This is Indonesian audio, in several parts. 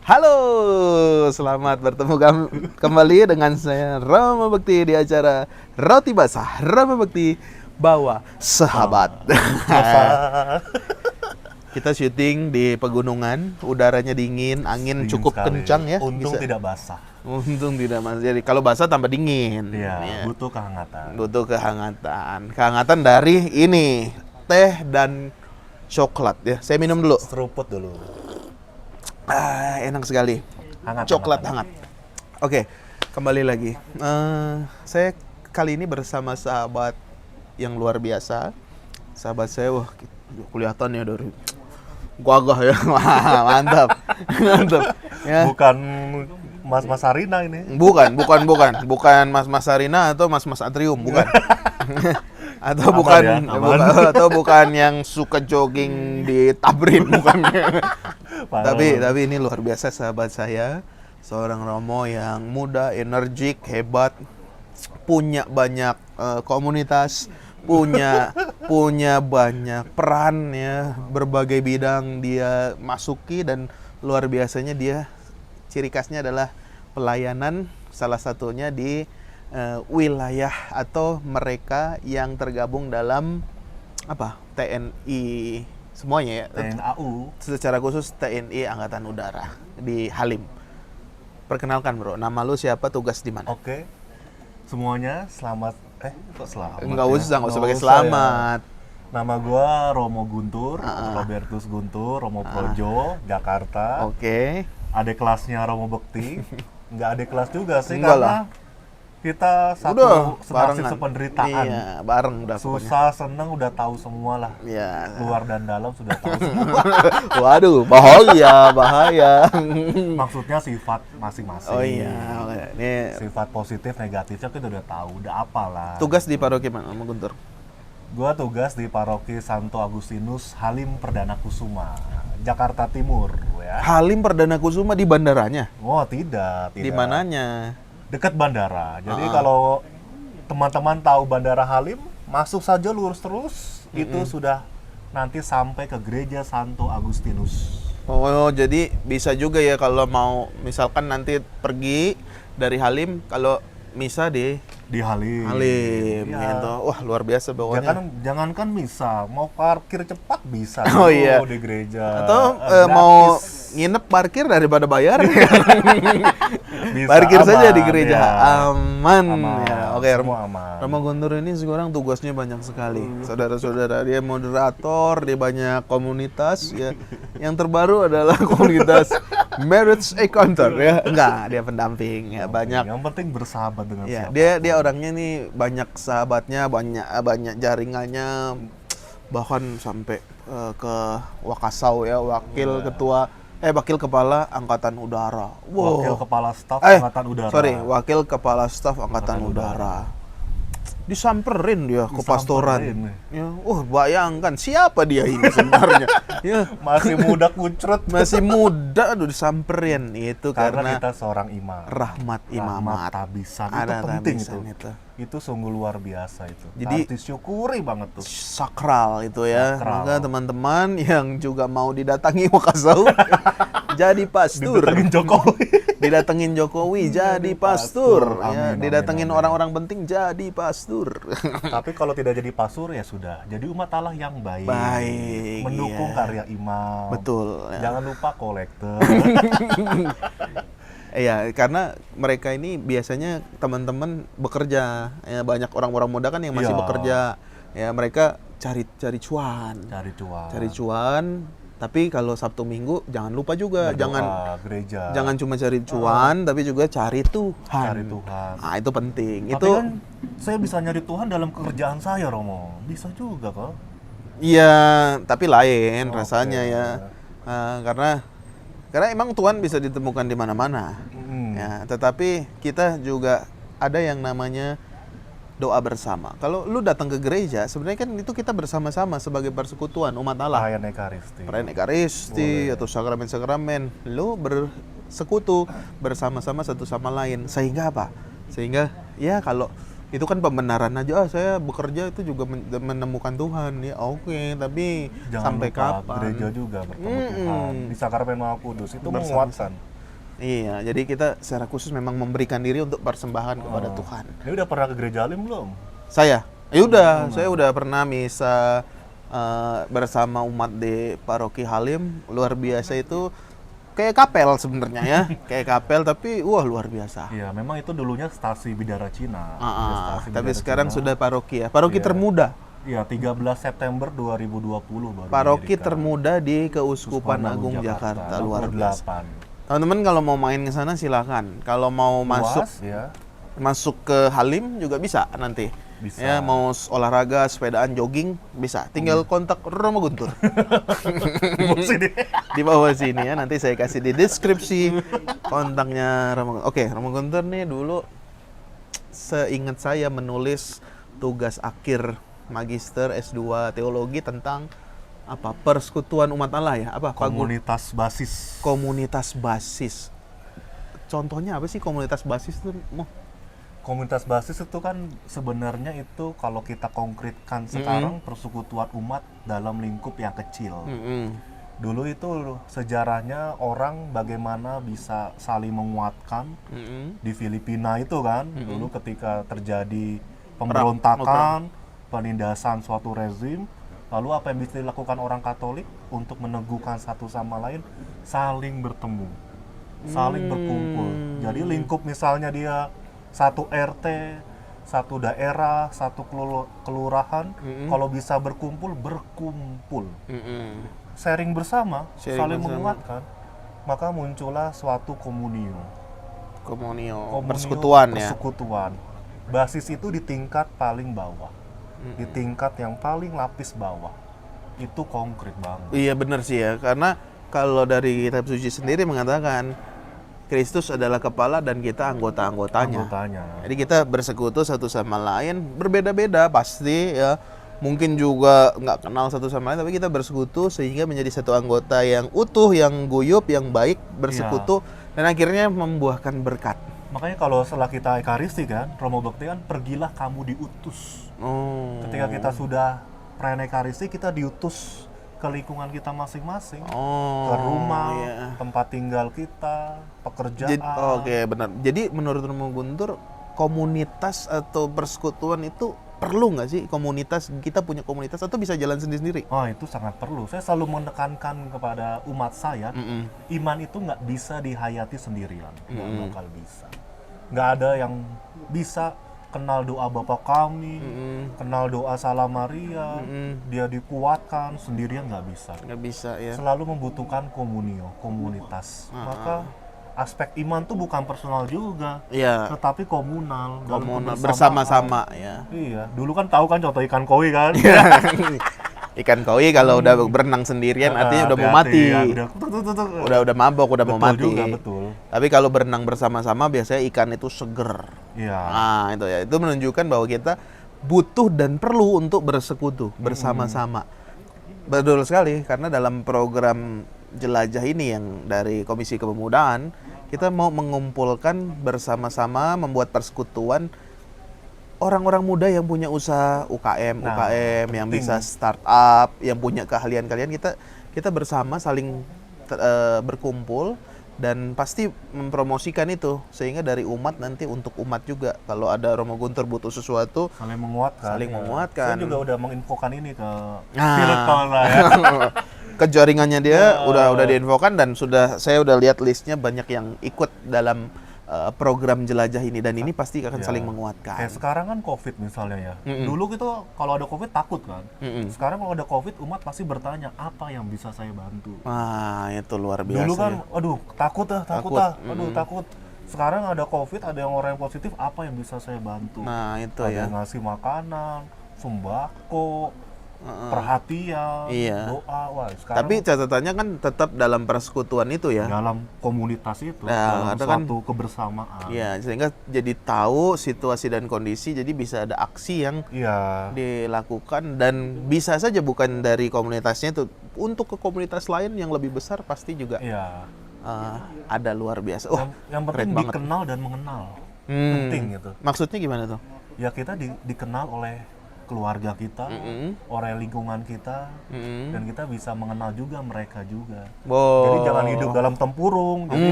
Halo, selamat bertemu kembali dengan saya Rama Bekti di acara Roti Basah. Rama Bekti bawa sahabat. Masa Kita syuting di pegunungan, udaranya dingin, angin dingin cukup sekali. kencang ya. Untung Bisa. tidak basah. Untung tidak mas. Jadi kalau basah tambah dingin. Iya, Ya. butuh kehangatan. Butuh kehangatan. Kehangatan dari ini teh dan coklat ya. Saya minum dulu. Seruput dulu. Enak sekali. Hangat. Coklat hangat. Oke, kembali lagi. Saya kali ini bersama sahabat yang luar biasa. Sahabat saya, wah, kelihatan ya dari gagah ya. Wah, mantap. Mantap. Ya. Bukan Mas Sarina ini. Bukan Mas Sarina atau Mas Atrium, bukan. Atau Aman bukan, ya, aman. atau bukan yang suka jogging di Tamrin, bukan. Tapi ini luar biasa sahabat saya, seorang Romo yang muda, energik, hebat, punya banyak komunitas, punya banyak peran ya, berbagai bidang dia masuki dan luar biasanya dia ciri khasnya adalah pelayanan, salah satunya di wilayah atau mereka yang tergabung dalam apa TNI semuanya ya. TNAU. Secara khusus TNI Angkatan Udara di Halim. Perkenalkan bro, nama lu siapa, tugas di mana? Oke. Semuanya selamat. Kok selamat? Enggak ya? usah Nggak pakai usah selamat. ya. Nama gua Romo Guntur, Robertus Guntur, Romo Projo, Jakarta. Oke. Adik kelasnya Romo Bekti. Enggak adik kelas juga sih Enggak karena lah. kita satu Udah senasib barengan. sependeritaan. Iya, bareng udah pokoknya. Susah, seneng udah tahu semua lah. Iya. Luar dan dalam sudah tahu semua. Waduh, bahaya. Maksudnya sifat masing-masing. Oh iya, oke. Ini Sifat positif negatifnya kita udah tahu, udah apalah. tugas di paroki mana, Om Guntur? Gua tugas di Paroki Santo Agustinus Halim Perdana Kusuma, Jakarta Timur ya. Halim Perdana Kusuma di bandaranya? Oh, tidak. Di mananya? Dekat bandara. Jadi kalau teman-teman tahu Bandara Halim, masuk saja lurus terus, itu sudah nanti sampai ke Gereja Santo Agustinus. Oh, jadi bisa juga ya kalau mau misalkan nanti pergi dari Halim, kalau misa di Di Halim Iya. gitu. Wah, luar biasa bawahnya. Jangankan bisa, mau parkir cepat bisa. Oh, dulu iya. di gereja. Atau Gratis. mau nginep parkir daripada bayar. Bisa, Parkir saja aman, di gereja. ya. Aman. Aman, Ya, oke, semua aman. Romo Guntur ini sekarang tugasnya banyak sekali. Saudara-saudara, dia moderator di banyak komunitas ya. Yang terbaru adalah komunitas Marriage Encounter ya. Enggak, dia pendamping ya, banyak. Yang penting bersahabat dengan Ya, siapa. dia orangnya nih banyak sahabatnya, banyak jaringannya, bahkan sampai ke Wakasau ya, wakil kepala Angkatan Udara. Wow. Wakil Kepala Staf Angkatan Udara. Wakil Kepala Staf Angkatan Udara. Disamperin dia ke pastoran. Disamperin. Ya, bayangkan siapa dia ini sebenarnya. Ya, Masih muda kuncrut. masih muda aduh disamperin itu Karena karena kita seorang imam. rahmat imamat. Tabisan Ada itu penting tabisan itu. itu. Itu sungguh luar biasa itu. Jadi- harus disyukuri banget tuh. Sakral itu ya. Sakral. Maka teman-teman yang juga mau didatangi Wakasau jadi pastur. Didatengin Jokowi. Didatengin Jokowi jadi pastur. Ya, Amin, didatengin amin. orang-orang penting jadi pastur. Tapi kalau tidak jadi pastor ya sudah. Jadi umat Allah yang baik. Baik, Mendukung iya. karya imam. Betul. Ya. Jangan lupa kolektor. Iya, karena mereka ini biasanya teman-teman bekerja. Ya, banyak orang-orang muda kan yang masih Iya. bekerja. Ya, mereka cari cuan. Cari cuan. Cari cuan. Tapi kalau Sabtu Minggu jangan lupa juga, Berdoa, gereja. jangan cuma cari cuan, tapi juga cari Tuhan. Cari Tuhan. Nah, itu penting. Tapi Itu kan saya bisa nyari Tuhan dalam pekerjaan saya, Romo. Bisa juga kok. iya, tapi lain Oke. rasanya ya. Karena emang Tuhan bisa ditemukan di mana-mana. Ya, tetapi kita juga ada yang namanya doa bersama. Kalau lu datang ke gereja, sebenarnya kan itu kita bersama-sama sebagai persekutuan umat Allah. Perayaan Ekaristi. Perayaan Ekaristi atau sakramen-sakramen, lu bersekutu bersama-sama satu sama lain. Sehingga apa? Sehingga ya kalau itu kan pembenaran aja, saya bekerja itu juga menemukan Tuhan ya, oke, tapi Jangan sampai lupa kapan? gereja juga bertemu Tuhan di sakramen Maha Kudus itu menguatkan. Iya, jadi kita secara khusus memang memberikan diri untuk persembahan kepada Tuhan. Ini udah pernah ke gereja Halim belum? Saya, ya udah, saya udah pernah misa bersama umat di Paroki Halim, luar biasa itu. Kayak kapel sebenarnya ya, kayak kapel tapi wah luar biasa. Iya, memang itu dulunya stasi Bidara Cina. Stasi Tapi Bidara sekarang Cina. sudah paroki ya, paroki Iya. termuda. Iya, 13 September 2020 baru Paroki didirikan. termuda di Keuskupan Agung Jakarta, luar biasa. 8. Teman-teman kalau mau main ke sana silakan. Kalau mau Luas, ya. masuk ke Halim juga bisa nanti. Bisa. Ya mau olahraga, sepedaan, jogging bisa. Tinggal kontak Romo Guntur di bawah sini ya. Nanti saya kasih di deskripsi kontaknya Romo Guntur. Oke, Romo Guntur nih dulu seingat saya menulis tugas akhir magister S2 teologi tentang apa? Persekutuan umat Allah ya? Apa? Komunitas basis. Komunitas basis. Contohnya apa sih komunitas basis itu? Komunitas basis itu kan sebenarnya itu kalau kita konkretkan sekarang persekutuan umat dalam lingkup yang kecil. Dulu itu sejarahnya orang bagaimana bisa saling menguatkan di Filipina itu kan. Dulu ketika terjadi pemberontakan, penindasan suatu rezim, lalu apa yang bisa dilakukan orang Katolik untuk meneguhkan satu sama lain? Saling bertemu, saling berkumpul. Jadi lingkup misalnya dia satu RT, satu daerah, satu kelurahan, kalau bisa berkumpul, sharing bersama, saling menguatkan, maka muncullah suatu komunio, persekutuan ya. persekutuan. Basis itu di tingkat paling bawah, di tingkat yang paling lapis bawah, itu konkret banget. Iya benar sih ya, karena kalau dari kitab suci sendiri mengatakan Kristus adalah kepala dan kita anggota-anggotanya. Jadi kita bersekutu satu sama lain, berbeda-beda pasti ya. Mungkin juga nggak kenal satu sama lain, tapi kita bersekutu sehingga menjadi satu anggota yang utuh, yang guyup, yang baik, bersekutu dan akhirnya membuahkan berkat. Makanya kalau setelah kita ekaristi kan, Romo Bekti kan, pergilah kamu diutus. Ketika kita sudah perayaan ekaristi, kita diutus ke lingkungan kita masing-masing, ke rumah, tempat tinggal kita, pekerjaan. Oke, benar. Jadi menurut Romo Guntur, komunitas atau persekutuan itu perlu nggak sih? Komunitas, kita punya komunitas atau bisa jalan sendiri-sendiri? Oh, itu sangat perlu. Saya selalu menekankan kepada umat saya, iman itu nggak bisa dihayati sendirian, nggak bakal bisa. Nggak ada yang bisa kenal doa Bapa Kami, kenal doa Salam Maria, dia dikuatkan sendirian, nggak bisa. Nggak bisa ya. Selalu membutuhkan komunio, komunitas. Maka aspek iman tuh bukan personal juga, tetapi komunal, bersama-sama ya. Iya, dulu kan tahu kan contoh ikan koi kan. Ikan koi kalau udah berenang sendirian artinya udah mau mati. Ya, udah mabok, udah mau mati. Juga, betul. Tapi kalau berenang bersama-sama biasanya ikan itu seger. Iya. Nah, itu ya. Itu menunjukkan bahwa kita butuh dan perlu untuk bersekutu bersama-sama. Betul sekali, karena dalam program jelajah ini yang dari Komisi Kepemudaan, kita mau mengumpulkan bersama-sama membuat persekutuan orang-orang muda yang punya usaha UKM, yang bisa startup, yang punya keahlian-keahlian, kita bersama saling berkumpul dan pasti mempromosikan itu sehingga dari umat nanti untuk umat juga. Kalau ada Romo Guntur butuh sesuatu, saling menguatkan. Saya juga udah menginfokan ini ke Philipon lah ya. Ke jaringannya dia udah diinfokan dan saya udah lihat listnya banyak yang ikut dalam program jelajah ini dan ini pasti akan saling menguatkan. Kayak sekarang kan COVID misalnya ya. Dulu gitu kalau ada COVID takut kan. Sekarang kalau ada COVID umat pasti bertanya apa yang bisa saya bantu. Itu luar biasa. Dulu kan, aduh takut. Takut. Sekarang ada COVID, ada yang orang yang positif, apa yang bisa saya bantu? Nah itu ada ya. yang ngasih makanan, sembako, perhatian, doa. Wah, sekarang tapi catatannya kan tetap dalam persekutuan itu ya. Dalam komunitas itu, dalam suatu kebersamaan. Iya, sehingga jadi tahu situasi dan kondisi, jadi bisa ada aksi yang dilakukan dan bisa saja bukan dari komunitasnya itu, untuk ke komunitas lain yang lebih besar pasti juga ada luar biasa. Yang penting dikenal dan mengenal. Penting gitu. Maksudnya gimana tuh? Ya kita dikenal oleh keluarga kita, oleh lingkungan kita, dan kita bisa mengenal juga mereka juga. Oh. Jadi jangan hidup dalam tempurung. Jadi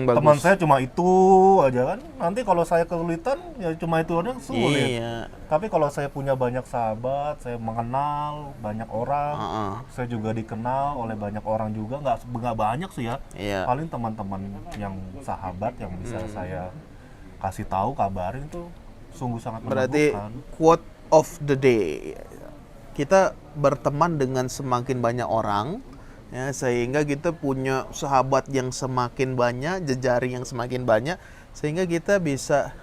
teman saya cuma itu aja kan. Nanti kalau saya kesulitan ya cuma itu aja sulit. Iya. Tapi kalau saya punya banyak sahabat, saya mengenal banyak orang, saya juga dikenal oleh banyak orang juga, nggak banyak sih ya. Iya. Paling teman-teman yang sahabat yang bisa saya kasih tahu, kabarin tuh sungguh sangat Berarti menakjubkan. quote of the day, kita berteman dengan semakin banyak orang, ya, sehingga kita punya sahabat yang semakin banyak, jejaring yang semakin banyak, sehingga kita bisa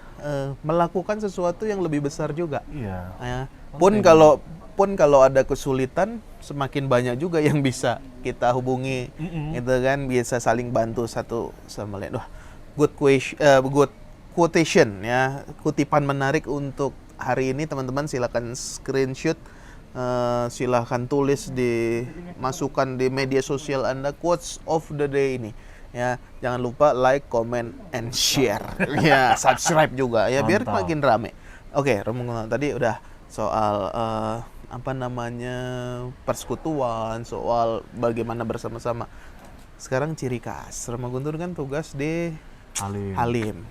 melakukan sesuatu yang lebih besar juga. Iya. Ya. Pun kalau ada kesulitan, semakin banyak juga yang bisa kita hubungi, gitu kan, bisa saling bantu satu sama lain. Wah, good quotation ya, kutipan menarik untuk hari ini. Teman-teman silakan screenshot, silakan tulis, masukkan di media sosial Anda quotes of the day ini ya. Jangan lupa like, comment, and share ya, subscribe juga ya. Biar Mantap. makin rame. Oke, Romo, tadi udah soal persekutuan, soal bagaimana bersama-sama. Sekarang ciri khas. Romo Guntur kan tugas di Halim.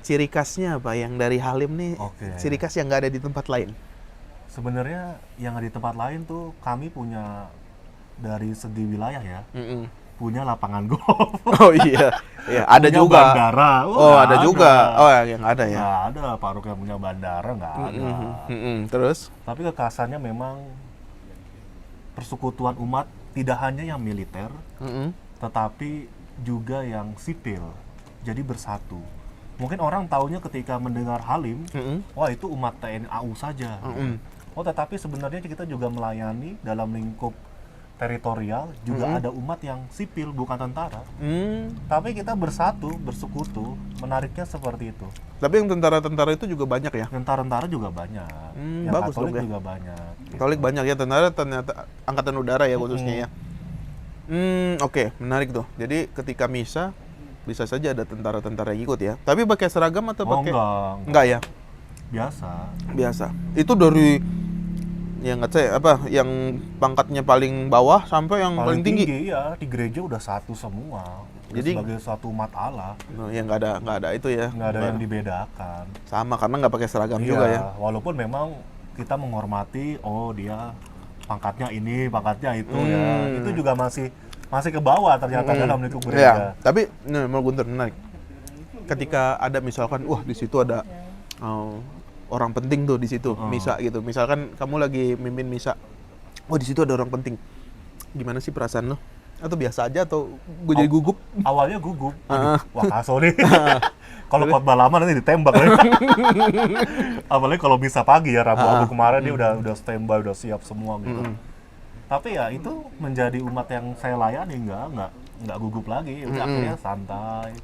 Ciri khasnya apa yang dari Halim nih? Oke. Ciri khas yang nggak ada di tempat lain. Sebenarnya yang di tempat lain tuh kami punya, dari segi wilayah ya, punya lapangan golf. Oh iya, ya, ada Punya juga. bandara. Oh ada juga. Oh yang ada ya. Nggak ada, Paruk yang punya bandara nggak ada. Terus? Tapi kekhasannya memang persekutuan umat tidak hanya yang militer, tetapi juga yang sipil. Jadi bersatu. Mungkin orang taunya ketika mendengar Halim, wah itu umat TNI AU saja. Oh tetapi sebenarnya kita juga melayani dalam lingkup teritorial, juga ada umat yang sipil, bukan tentara. Tapi kita bersatu, bersekutu, menariknya seperti itu. Tapi yang tentara-tentara itu juga banyak ya? Tentara juga banyak, yang bagus Katolik dong, ya. juga banyak. Katolik banyak ya, tentara ternyata angkatan udara ya khususnya ya. Oke, menarik tuh. Jadi ketika misa bisa saja ada tentara-tentara yang ikut ya. Tapi pakai seragam atau pakai? Enggak ya. Biasa. Itu dari yang nggak saya yang pangkatnya paling bawah sampai yang paling tinggi. Ya, di gereja udah satu semua. Jadi sebagai satu umat Allah. Ya nggak ada itu ya. Nggak ada yang dibedakan. Sama karena nggak pakai seragam juga ya. Walaupun memang kita menghormati, oh dia pangkatnya ini, pangkatnya itu ya. Itu juga masih ke bawah ternyata dalam lingkup gereja. Ya, tapi mau Guntur menarik. Ketika ada misalkan, wah di situ ada orang penting tuh di situ, misa gitu. Misalkan kamu lagi mimpin misa, wah di situ ada orang penting. Gimana sih perasaan lo? Atau biasa aja atau gue jadi gugup? Awalnya gugup. Wah sorry. Kalau khotbah lama nanti ditembak ya. Apalagi kalau misa pagi ya, Rabu kemarin dia udah standby, udah siap semua gitu. Tapi ya itu menjadi umat yang saya layani, nggak gugup lagi. Udah akhirnya santai.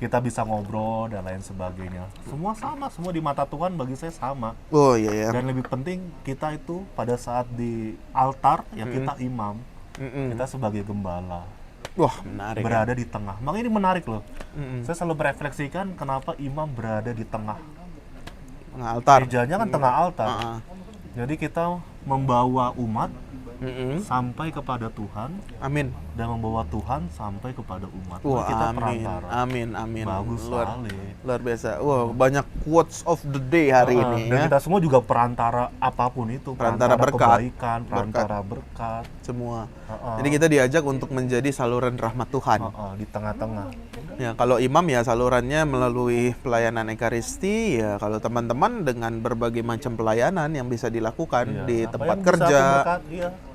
Kita bisa ngobrol dan lain sebagainya. Semua sama, semua di mata Tuhan bagi saya sama. Oh iya ya. Dan lebih penting kita itu pada saat di altar ya kita imam. Kita sebagai gembala. Wah, menarik. Berada di tengah. Makanya ini menarik loh. Saya selalu merefleksikan kenapa imam berada di tengah. Tengah altar. Gerejanya kan tengah altar. Jadi kita membawa umat sampai kepada Tuhan. Amin. Dan membawa Tuhan sampai kepada umat. Wah, kita amin. perantara. Amin. Bagus sekali. Luar biasa. Wah, banyak quotes of the day hari ini dan ya. kita semua juga perantara apapun itu. Perantara berkat. Kebaikan, perantara berkat. Semua. Jadi kita diajak untuk menjadi saluran rahmat Tuhan. Di tengah-tengah. Ya, kalau imam ya salurannya melalui pelayanan ekaristi, ya kalau teman-teman dengan berbagai macam pelayanan yang bisa dilakukan di tempat kerja,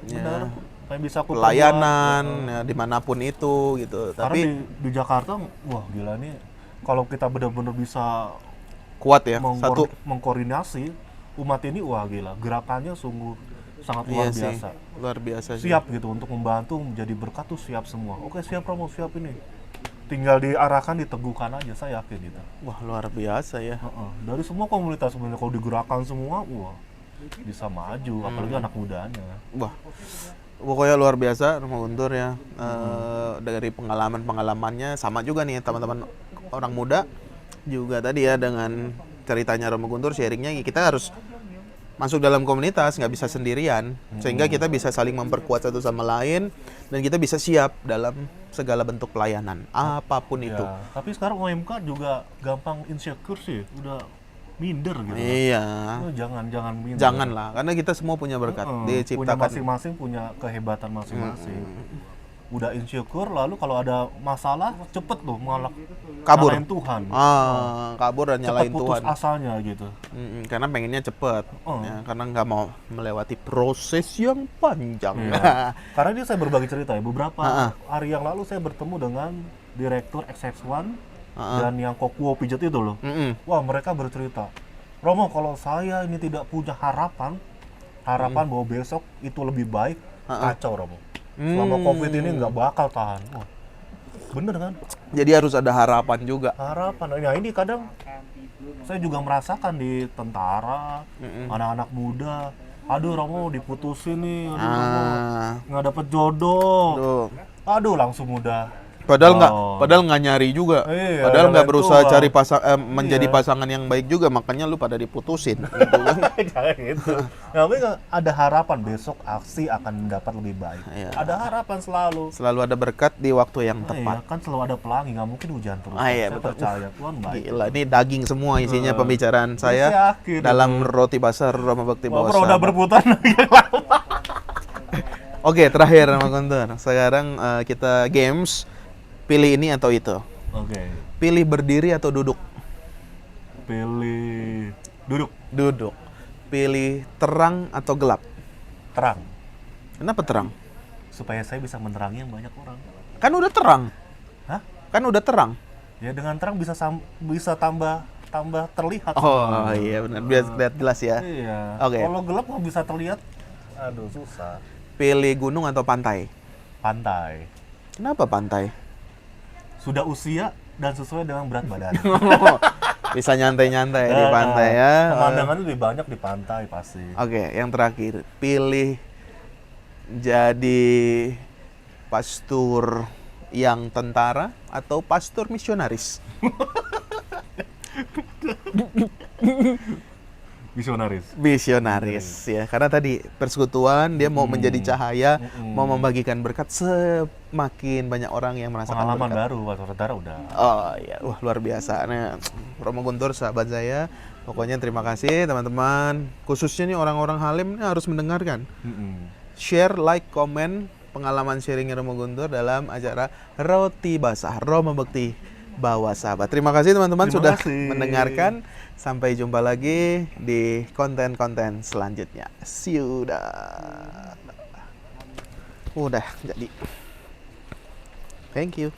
benar. Yang bisa aku pelayanan ya, dimanapun itu gitu. Karena Tapi di Jakarta, wah gila nih, kalau kita benar-benar bisa kuat ya, satu mengkoordinasi umat ini, wah gila, gerakannya sungguh sangat luar biasa. Luar biasa sih. Siap gitu untuk membantu menjadi berkat tuh, siap semua. Oke, siap Romo, siap ini. Tinggal diarahkan, diteguhkan aja, saya yakin gitu. Wah, luar biasa ya. Dari semua komunitas sebenarnya kalau digerakkan semua, wah bisa maju, apalagi anak mudanya. Wah, pokoknya luar biasa Romo Guntur ya. Dari pengalaman-pengalamannya sama juga nih teman-teman orang muda juga tadi ya, dengan ceritanya Romo Guntur sharingnya, kita harus masuk dalam komunitas, nggak bisa sendirian, sehingga kita bisa saling memperkuat satu sama lain dan kita bisa siap dalam segala bentuk pelayanan apapun itu. Ya, tapi sekarang UMK juga gampang insecure sih, udah minder gitu. Iya. Oh, jangan minder. Janganlah, karena kita semua punya berkat, Punya diciptakan. masing-masing punya kehebatan masing-masing. Udah insecure, lalu kalau ada masalah cepet loh malah Kabur. nyalain Tuhan. Kabur dan Cepet nyalain putus Tuhan. asanya gitu. Karena pengennya cepet, Oh. ya, karena nggak mau melewati proses yang panjang. Iya. Karena ini saya berbagi cerita ya, beberapa hari yang lalu saya bertemu dengan direktur XX1 dan yang Kokuo Pijet itu loh. Wah, mereka bercerita, Romo, kalau saya ini tidak punya harapan bahwa besok itu lebih baik, kacau Romo. Selama COVID ini nggak bakal tahan. Wah, bener kan? Jadi harus ada harapan juga. Harapan. Nah ini kadang saya juga merasakan di tentara, anak-anak muda. Aduh Romo diputusin nih, aduh Romo nggak dapet jodoh. Tuh. Aduh langsung udah. Padahal Oh. nggak nyari juga. Iya, Padahal nggak nyalain berusaha Tuhan. cari menjadi pasangan yang baik juga, makanya lu pada diputusin. Gitu kan. Jangan gitu. Tapi ada harapan besok aksi akan mendapat lebih baik. Iya. Ada harapan selalu. Selalu ada berkat di waktu yang Iya, tepat. kan selalu ada pelangi, nggak mungkin hujan terus. Iya, Saya betul. percaya Tuhan baik. Gila, ini daging semua isinya pembicaraan saya yakin dalam roti basar Roma Bakti Wah, Bawah udah Sahabat. berputar lagi. Oke, terakhir Roma Guntur. Sekarang kita games. Pilih ini atau itu. Oke. Pilih berdiri atau duduk. Pilih duduk. Duduk. Pilih terang atau gelap. Terang. Kenapa terang? Supaya saya bisa menerangi yang banyak orang. Kan udah terang. Hah? Kan udah terang. Ya dengan terang bisa tambah terlihat. Oh iya benar. Biar lihat jelas ya. Iya. Oke. Kalau gelap nggak bisa terlihat. Aduh susah. Pilih gunung atau pantai. Pantai. Kenapa pantai? Sudah usia dan sesuai dengan berat badan. Bisa nyantai-nyantai di pantai ya. Pemandangan lebih banyak di pantai pasti. Oke, yang terakhir, pilih jadi pastor yang tentara atau pastor misionaris. Misionaris ya, karena tadi persekutuan dia mau menjadi cahaya, mau membagikan berkat semakin banyak orang yang merasakan Pengalaman berkat. baru buat saudara udah. Oh ya, wah luar biasa. Nah, Romo Guntur sahabat saya, pokoknya terima kasih teman-teman. Khususnya nih orang-orang Halim ini harus mendengarkan. Share, like, komen pengalaman sharingnya Romo Guntur dalam acara Roti Basah Roma Bakti Bawah Sahabat. Terima kasih teman-teman Terima sudah kasih. mendengarkan. Sampai jumpa lagi di konten-konten selanjutnya. See you dah. Udah jadi. Thank you.